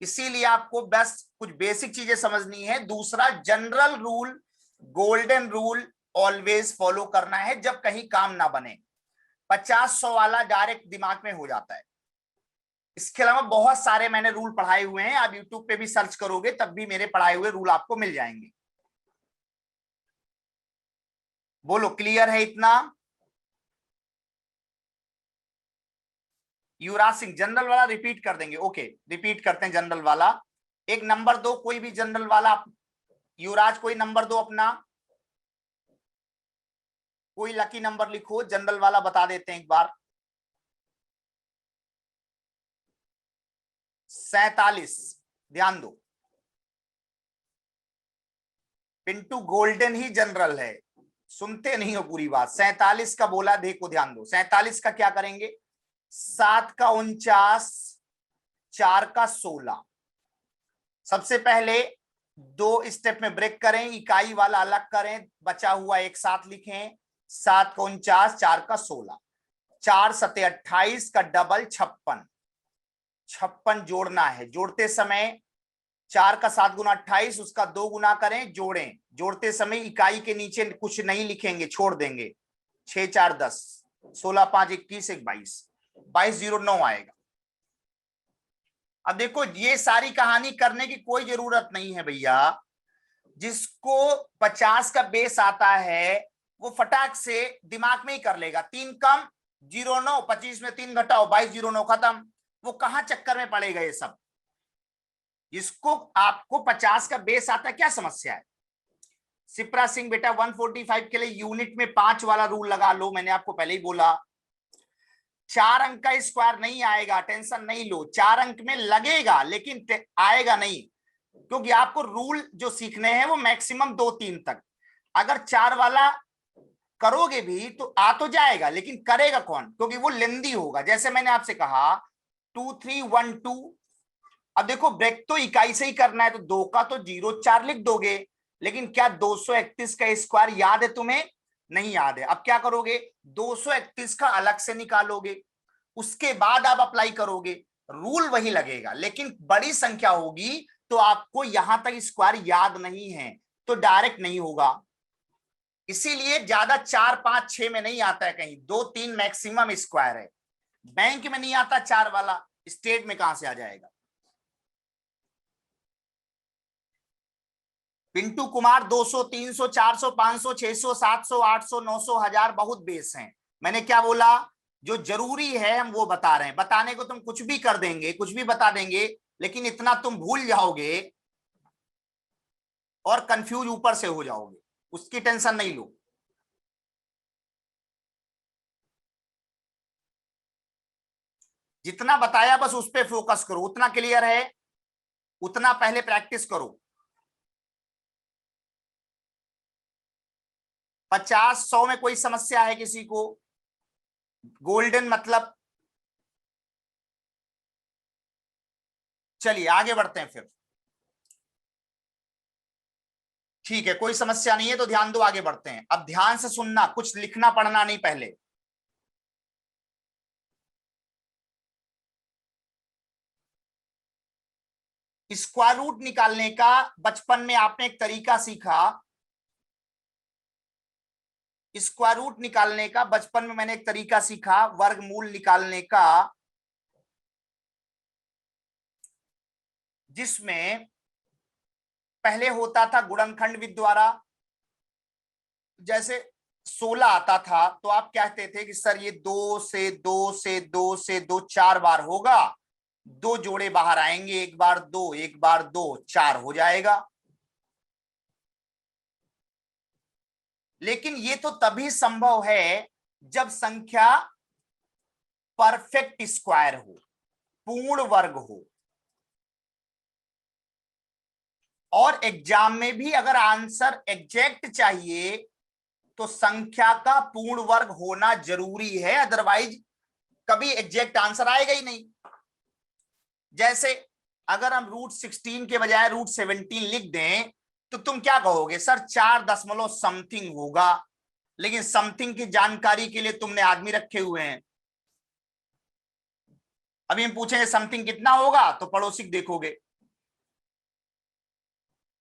इसीलिए आपको बस कुछ बेसिक चीजें समझनी है। दूसरा, general rule, golden rule always follow करना है जब कहीं काम ना बने। 50-100 वाला डायरेक्ट दिमाग में हो जाता है। इसके अलावा बहुत सारे मैंने रूल पढ़ाए हुए हैं, आप यूट्यूब पे भी सर्च करोगे तब भी मेरे पढ़ाए हुए रूल आपको मिल जाएंगे। बोलो क्लियर है इतना? युवराज सिंह जनरल वाला रिपीट कर देंगे, ओके रिपीट करते हैं जनरल वाला। एक नंबर दो, कोई भी जनरल वाला। युवराज कोई नंबर दो अपना, कोई लकी नंबर लिखो, जनरल वाला बता देते हैं एक बार। 47, ध्यान दो। पिंटू गोल्डन ही जनरल है, सुनते नहीं हो पूरी बात। 47 का बोला, देखो ध्यान दो। 47 का क्या करेंगे, 7 का 49, 4 का 16। सबसे पहले 2 स्टेप में ब्रेक करें, इकाई वाला अलग करें, बचा हुआ एक साथ लिखें। 7 का 49, 4 का 16, 4 सते 28 का डबल 56। 56 जोड़ना है, जोड़ते समय 4 का 7 गुना 28, उसका 2 गुना करें, जोड़ें। जोड़ते समय इकाई के नीचे कुछ नहीं लिखेंगे, छोड़ देंगे। 6 4 10, 16 5 21 1 22, 2209 आएगा। अब देखो ये सारी कहानी करने की कोई जरूरत नहीं है भैया, जिसको 50 का बेस आता है वो फटाक से दिमाग में ही कर लेगा। 3 कम 09, 25 में 3 घटाओ 2209 खत्म। वो कहां चक्कर में पड़ेगा ये सब। जिसको आपको 50 का बेस आता है, क्या समस्या है। सिप्रा सिंह बेटा 145 के लिए यूनिट में 5 वाला रूल लगा लो, मैंने आपको पहले ही बोला। 4 अंक का स्क्वायर नहीं आएगा, टेंशन नहीं लो। 4 अंक में लगेगा लेकिन आएगा नहीं, क्योंकि आपको रूल जो सीखने हैं वो मैक्सिमम 2-3 तक। अगर 4 वाला करोगे भी तो आ तो जाएगा, लेकिन करेगा कौन, क्योंकि वो लेंदी होगा। जैसे मैंने आपसे कहा 2 3 1 2। अब देखो ब्रेक तो इकाई से ही करना है, तो 2 का तो 0 4 लिख दोगे। लेकिन क्या 231 का स्क्वायर याद है तुम्हें? नहीं याद है। अब क्या करोगे, 231 का अलग से निकालोगे, उसके बाद आप अप्लाई करोगे, रूल वही लगेगा। लेकिन बड़ी संख्या होगी तो आपको यहां तक स्क्वायर याद नहीं है, तो डायरेक्ट नहीं होगा। इसीलिए ज्यादा 4 5 6 में नहीं आता है, कहीं 2 3 मैक्सिमम स्क्वायर है। बैंक में नहीं आता 4 वाला, स्टेट में कहां से आ जाएगा। पिंटू कुमार 200 300 400 500 600 700 800 900 1000 बहुत बेस हैं। मैंने क्या बोला, जो जरूरी है हम वो बता रहे हैं। बताने को तुम कुछ भी कर देंगे, कुछ भी बता देंगे, लेकिन इतना तुम भूल जाओगे और कंफ्यूज ऊपर से हो जाओगे, उसकी टेंशन नहीं लो। जितना बताया बस उस पर फोकस करो, उतना क्लियर है, उतना पहले प्रैक्टिस करो। 50 100 में कोई समस्या है किसी को? गोल्डन मतलब, चलिए आगे बढ़ते हैं फिर। ठीक है, कोई समस्या नहीं है तो ध्यान दो, आगे बढ़ते हैं। अब ध्यान से सुनना, कुछ लिखना पढ़ना नहीं पहले। स्क्वायर रूट निकालने का बचपन में आपने एक तरीका सीखा। स्क्वायर रूट निकालने का बचपन में मैंने एक तरीका सीखा, वर्गमूल निकालने का, जिसमें पहले होता था गुणनखंड विधि द्वारा। जैसे 16 आता था तो आप कहते थे कि सर ये 2 से 2 से 2 से 2 4 बार होगा, 2 जोड़े बाहर आएंगे, एक बार 2 एक बार 2 4 हो जाएगा। लेकिन ये तो तभी संभव है जब संख्या परफेक्ट स्क्वायर हो, पूर्ण वर्ग हो। और एग्जाम में भी अगर आंसर एग्जैक्ट चाहिए तो संख्या का पूर्ण वर्ग होना जरूरी है, अदरवाइज कभी एग्जैक्ट आंसर आएगा ही नहीं। जैसे अगर हम √16 के बजाय √17 लिख दें तो तुम क्या कहोगे, सर 4 दशमलव होगा। लेकिन समथिंग की जानकारी के लिए तुमने आदमी रखे हुए हैं। अभी हम पूछेंगे समथिंग कितना होगा तो पड़ोसी देखोगे।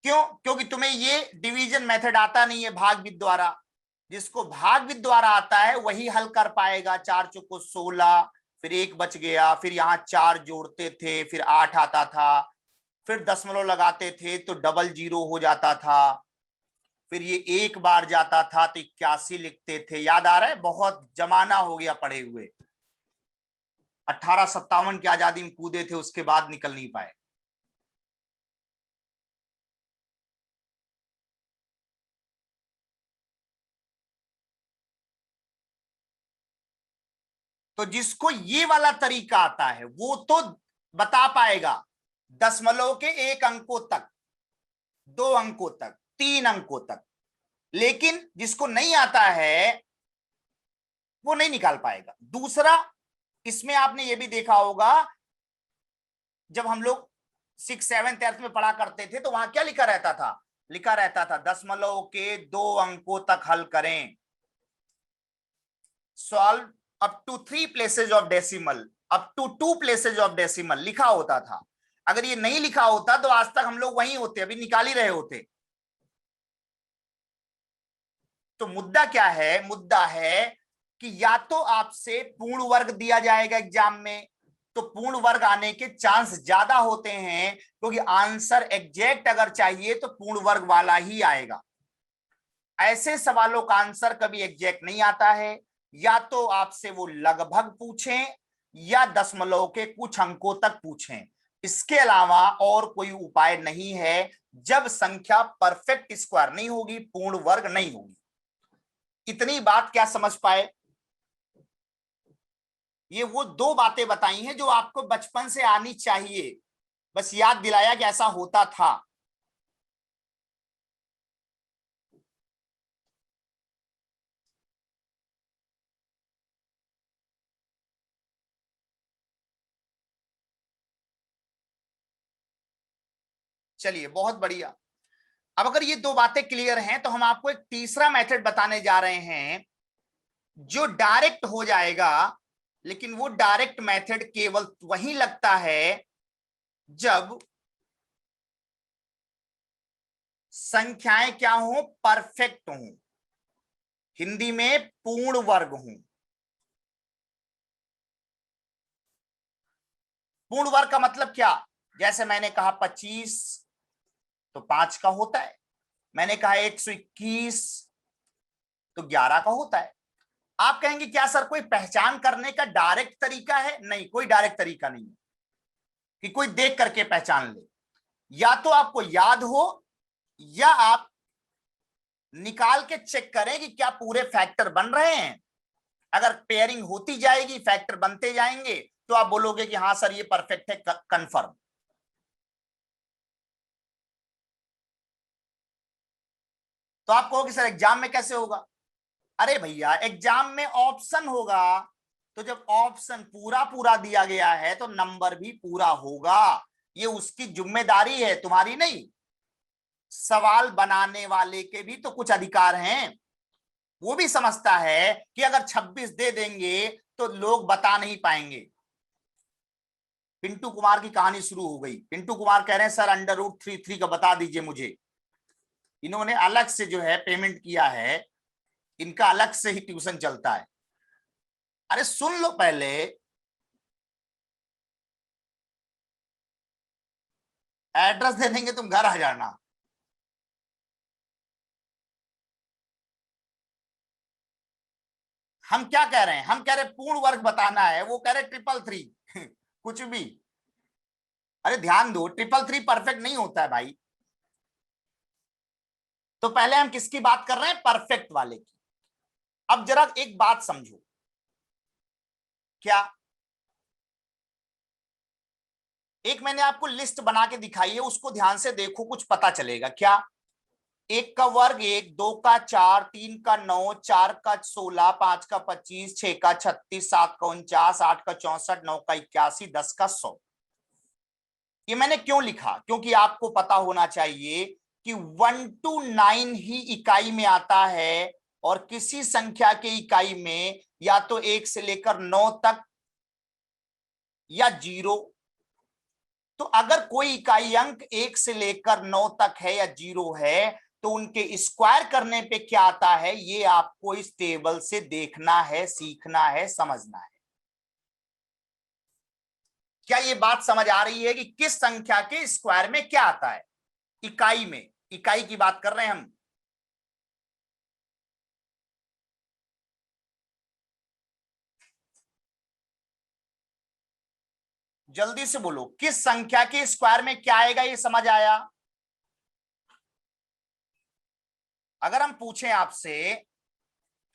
क्यों? क्योंकि तुम्हें ये डिवीजन मेथड आता नहीं है भाग विधि द्वारा। जिसको भाग विधि द्वारा आता है वही हल कर पाएगा। 4 चौको 16, फिर 1 बच गया, फिर यहाँ 4 जोड़ते थे, फिर 8 आता था, फिर दशमलव लगाते थे तो डबल 0 हो जाता था, फिर ये एक बार जाता था तो 81 लिखते थे। याद आ रहा है? बहुत जमाना हो गया पढ़े हुए। 1857 की आजादी में कूदे थे, उसके बाद निकल नहीं पाए। तो जिसको ये वाला तरीका आता है वो तो बता पाएगा दशमलव के 1 अंकों तक, 2 अंकों तक, 3 अंकों तक। लेकिन जिसको नहीं आता है वो नहीं निकाल पाएगा। दूसरा, इसमें आपने ये भी देखा होगा जब हम लोग 6 7 8 में पढ़ा करते थे तो वहां क्या लिखा रहता था? लिखा रहता था दशमलव के 2 अंकों तक हल करें, solve up to 3 places of decimal, up to 2 places of decimal लिखा होता था। अगर ये नहीं लिखा होता तो आज तक हम लोग वहीं होते, अभी निकाल ही रहे होते। तो मुद्दा क्या है? मुद्दा है कि या तो आपसे पूर्ण वर्ग दिया जाएगा एग्जाम में, तो पूर्ण वर्ग आने के चांस ज्यादा होते हैं, क्योंकि आंसर एग्जैक्ट अगर चाहिए तो पूर्ण वर्ग वाला ही आएगा। ऐसे सवालों का आंसर कभी एग्जैक्ट नहीं आता है, या तो आपसे वो लगभग पूछें या दशमलव के कुछ अंकों तक पूछें। इसके अलावा और कोई उपाय नहीं है। जब संख्या परफेक्ट स्क्वायर नहीं होगी, पूर्ण वर्ग नहीं होगी। इतनी बात क्या समझ पाए? ये वो दो बातें बताई हैं जो आपको बचपन से आनी चाहिए, बस याद दिलाया कि ऐसा होता था। चलिए, बहुत बढ़िया। अब अगर ये दो बातें क्लियर हैं तो हम आपको एक तीसरा मेथड बताने जा रहे हैं जो डायरेक्ट हो जाएगा। लेकिन वो डायरेक्ट मेथड केवल वही लगता है जब संख्याएं क्या हो, परफेक्ट हो, हिंदी में पूर्ण वर्ग हो। पूर्ण वर्ग का मतलब क्या? जैसे मैंने कहा 25 तो 5 का होता है, मैंने कहा 121 तो 11 का होता है। आप कहेंगे क्या सर कोई पहचान करने का डायरेक्ट तरीका है? नहीं, कोई डायरेक्ट तरीका नहीं है कि कोई देख करके पहचान ले। या तो आपको याद हो, या आप निकाल के चेक करें कि क्या पूरे फैक्टर बन रहे हैं। अगर पेयरिंग होती जाएगी, फैक्टर बनते जाएंगे, तो आप बोलोगे कि हाँ सर ये परफेक्ट है, कंफर्म। तो आप कहोगे सर एग्जाम में कैसे होगा? अरे भैया, एग्जाम में ऑप्शन होगा, तो जब ऑप्शन पूरा पूरा दिया गया है तो नंबर भी पूरा होगा। ये उसकी जिम्मेदारी है, तुम्हारी नहीं। सवाल बनाने वाले के भी तो कुछ अधिकार हैं। वो भी समझता है कि अगर 26 दे देंगे तो लोग बता नहीं पाएंगे। पिंटू कुमार की कहानी शुरू हो गई। पिंटू कुमार कह रहे हैं सर √33 का बता दीजिए मुझे। इन्होंने अलग से जो है पेमेंट किया है, इनका अलग से ही ट्यूशन चलता है। अरे सुन लो पहले, एड्रेस दे देंगे तुम घर आ जाना। हम क्या कह रहे हैं? हम कह रहे पूर्ण वर्ग बताना है, वो कह रहे 333 कुछ भी। अरे ध्यान दो, 333 परफेक्ट नहीं होता है भाई। तो पहले हम किसकी बात कर रहे हैं? परफेक्ट वाले की। अब जरा एक बात समझो। क्या? एक मैंने आपको लिस्ट बना के दिखाई है, उसको ध्यान से देखो, कुछ पता चलेगा। क्या? 1 का वर्ग 1, 2 का 4, 3 का 9, 4 का 16, 5 का 25, 6 का 36, 7 का 49, 8 का 64, 9 का 81, 10 का 100। ये मैंने क्यों लिखा? क्योंकि आपको पता होना चाहिए कि 1 to 9 ही इकाई में आता है, और किसी संख्या के इकाई में या तो 1 से लेकर 9 तक या 0। तो अगर कोई इकाई अंक 1 से लेकर 9 तक है या 0 है, तो उनके स्क्वायर करने पे क्या आता है, ये आपको इस टेबल से देखना है, सीखना है, समझना है। क्या ये बात समझ आ रही है कि किस संख्या के स्क्वायर में क्या आता है? इकाई में, इकाई की बात कर रहे हैं हम। जल्दी से बोलो, किस संख्या के स्क्वायर में क्या आएगा? ये समझ आया? अगर हम पूछें आपसे,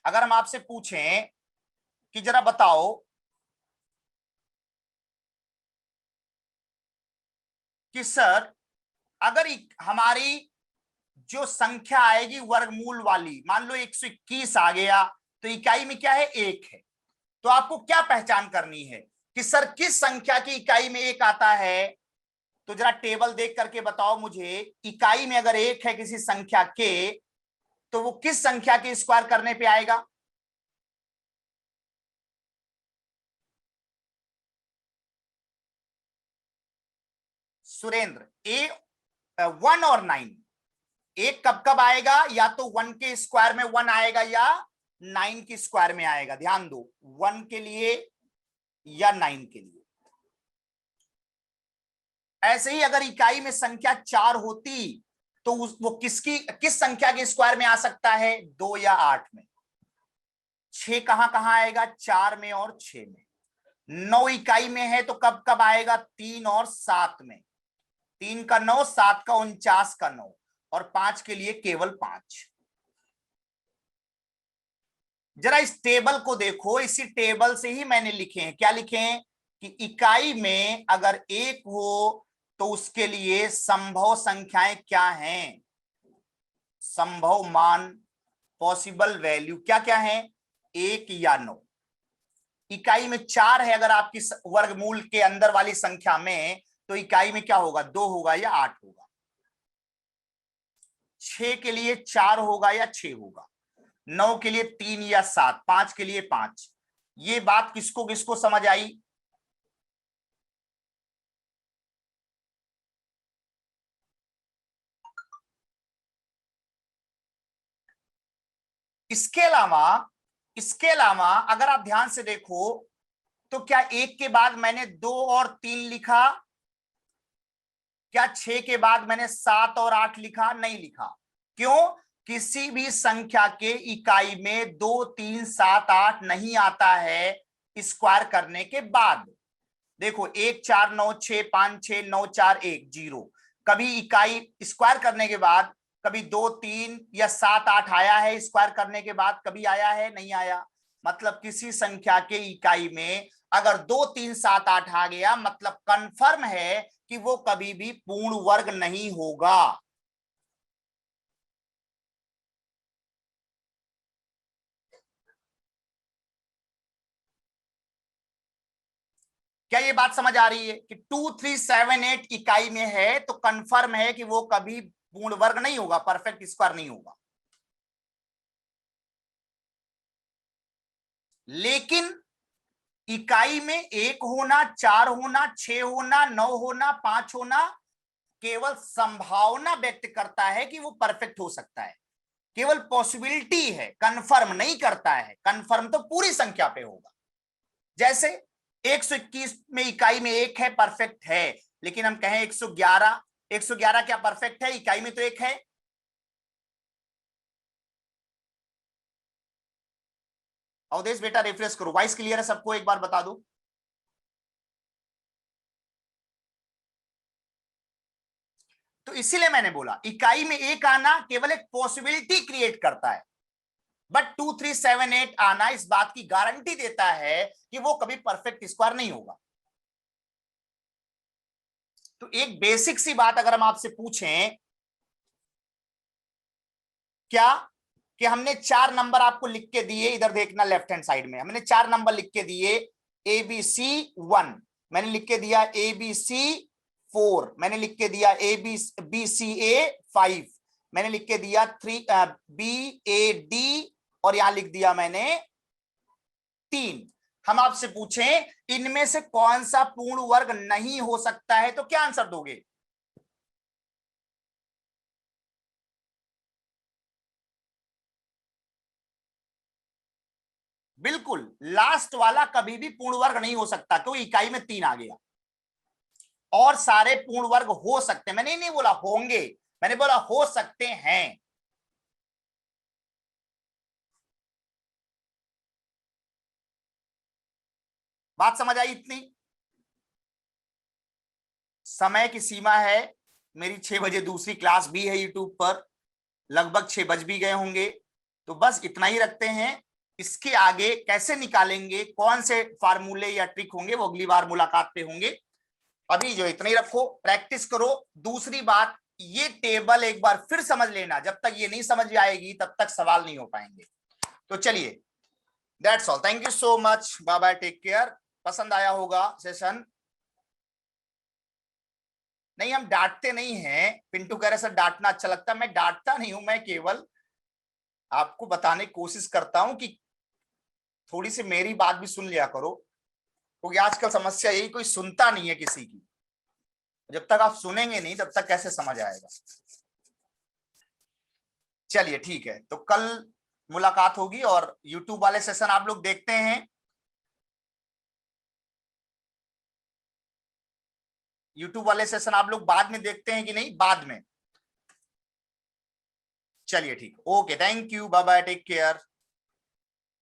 अगर हम आपसे पूछें कि जरा बताओ कि सर अगर हमारी जो संख्या आएगी वर्गमूल वाली, मान लो 121 आ गया, तो इकाई में क्या है? 1 है। तो आपको क्या पहचान करनी है कि सर किस संख्या की इकाई में 1 आता है? तो जरा टेबल देख करके बताओ मुझे, इकाई में अगर 1 है किसी संख्या के, तो वो किस संख्या के स्क्वायर करने पे आएगा? सुरेंद्र, 1 और 9, 1 कब कब आएगा? या तो 1 के स्क्वायर में 1 आएगा, या 9 के स्क्वायर में आएगा, ध्यान दो, 1 के लिए या 9 के लिए। ऐसे ही अगर इकाई में संख्या 4 होती तो वो किस संख्या के स्क्वायर में आ सकता है, 2 या 8 में। 6 कहां कहां आएगा, 4 में और 6 में। 9 इकाई में है तो कब कब आएगा, 3 और 7 में। 3 का 9, 7 का 49 का 9, और 5 के लिए केवल 5। जरा इस टेबल को देखो, इसी टेबल से ही मैंने लिखे हैं, क्या लिखे हैं कि इकाई में अगर 1 हो तो उसके लिए संभव संख्याएं क्या हैं, संभव मान, पॉसिबल वैल्यू क्या क्या है, 1 या 9। इकाई में 4 है अगर आपकी वर्गमूल के अंदर वाली संख्या में, तो इकाई में क्या होगा, 2 होगा या 8 होगा। 6 के लिए 4 होगा या 6 होगा। 9 के लिए 3 या 7, 5 के लिए 5। ये बात किसको किसको समझ आई? इसके अलावा अगर आप ध्यान से देखो तो क्या 1 के बाद मैंने 2 और 3 लिखा, क्या 6 के बाद मैंने 7 और 8 लिखा? नहीं लिखा। क्यों? किसी भी संख्या के इकाई में 2, 3, 7, 8 नहीं आता है स्क्वायर करने के बाद। देखो 1, 4, 9, 6, 5, 6, 9, 4, 1, 0। कभी इकाई स्क्वायर करने के बाद कभी 2, 3 या 7, 8 आया है स्क्वायर करने के बाद, कभी आया है? नहीं आया। मतलब किसी संख्या के इकाई में अगर 2, 3, 7, 8 आ गया, मतलब कंफर्म है कि वो कभी भी पूर्ण वर्ग नहीं होगा। क्या ये बात समझ आ रही है कि 2, 3, 7, 8 इकाई में है तो कंफर्म है कि वो कभी पूर्ण वर्ग नहीं होगा, परफेक्ट स्क्वायर नहीं होगा। लेकिन इकाई में 1 होना, 4 होना, 6 होना, 9 होना, 5 होना केवल संभावना व्यक्त करता है कि वो परफेक्ट हो सकता है, केवल पॉसिबिलिटी है, कंफर्म नहीं करता है। कंफर्म तो पूरी संख्या पे होगा। जैसे 121 में इकाई में 1 है, परफेक्ट है। लेकिन हम कहें 111, 111 क्या परफेक्ट है? इकाई में तो 1 है। अवधेश बेटा रिफ्रेश करो, वॉइस क्लियर है सबको? एक बार बता दो। तो इसीलिए मैंने बोला इकाई में 1 आना केवल एक पॉसिबिलिटी क्रिएट करता है, बट 2, 3, 7, 8 आना इस बात की गारंटी देता है कि वो कभी परफेक्ट स्क्वायर नहीं होगा। तो एक बेसिक सी बात अगर हम आपसे पूछें, क्या कि हमने 4 नंबर आपको लिख के दिए, इधर देखना लेफ्ट हैंड साइड में, हमने 4 नंबर लिख के दिए, ABC1, मैंने लिख के दिया ABC4, मैंने लिख के दिया BCA5, मैंने लिख के दिया BAD, और यहां लिख दिया मैंने 3। हम आपसे पूछें इनमें से कौन सा पूर्ण वर्ग नहीं हो सकता है, तो क्या आंसर दोगे? बिल्कुल, लास्ट वाला कभी भी पूर्ण वर्ग नहीं हो सकता, क्योंकि इकाई में 3 आ गया। और सारे पूर्ण वर्ग हो सकते हैं, मैंने नहीं बोला होंगे, मैंने बोला हो सकते हैं। बात समझ आई इतनी? समय की सीमा है, मेरी 6 बजे दूसरी क्लास भी है यूट्यूब पर, लगभग 6 बज भी गए होंगे, तो बस इतना ही रखते हैं। इसके आगे कैसे निकालेंगे, कौन से फार्मूले या ट्रिक होंगे, वो अगली बार मुलाकात पे होंगे। अभी जो इतना ही रखो, प्रैक्टिस करो। दूसरी बात, ये टेबल एक बार फिर समझ लेना, जब तक ये नहीं समझ आएगी तब तक सवाल नहीं हो पाएंगे। तो चलिए, that's all, thank you so much, bye bye, take care. पसंद आया होगा सेशन? नहीं, हम डांटते नहीं हैं। पिंटू कह रहे सर डांटना अच्छा लगता है, मैं डांटता नहीं हूं, मैं केवल आपको बताने की कोशिश करता हूं कि थोड़ी सी मेरी बात भी सुन लिया करो, क्योंकि आजकल समस्या यही, कोई सुनता नहीं है किसी की। जब तक आप सुनेंगे नहीं तब तक कैसे समझ आएगा। चलिए ठीक है, तो कल मुलाकात होगी। और यूट्यूब वाले सेशन आप लोग देखते हैं, यूट्यूब वाले सेशन आप लोग बाद में देखते हैं कि नहीं? बाद में। चलिए ठीक, okay, thank you, bye bye, take care.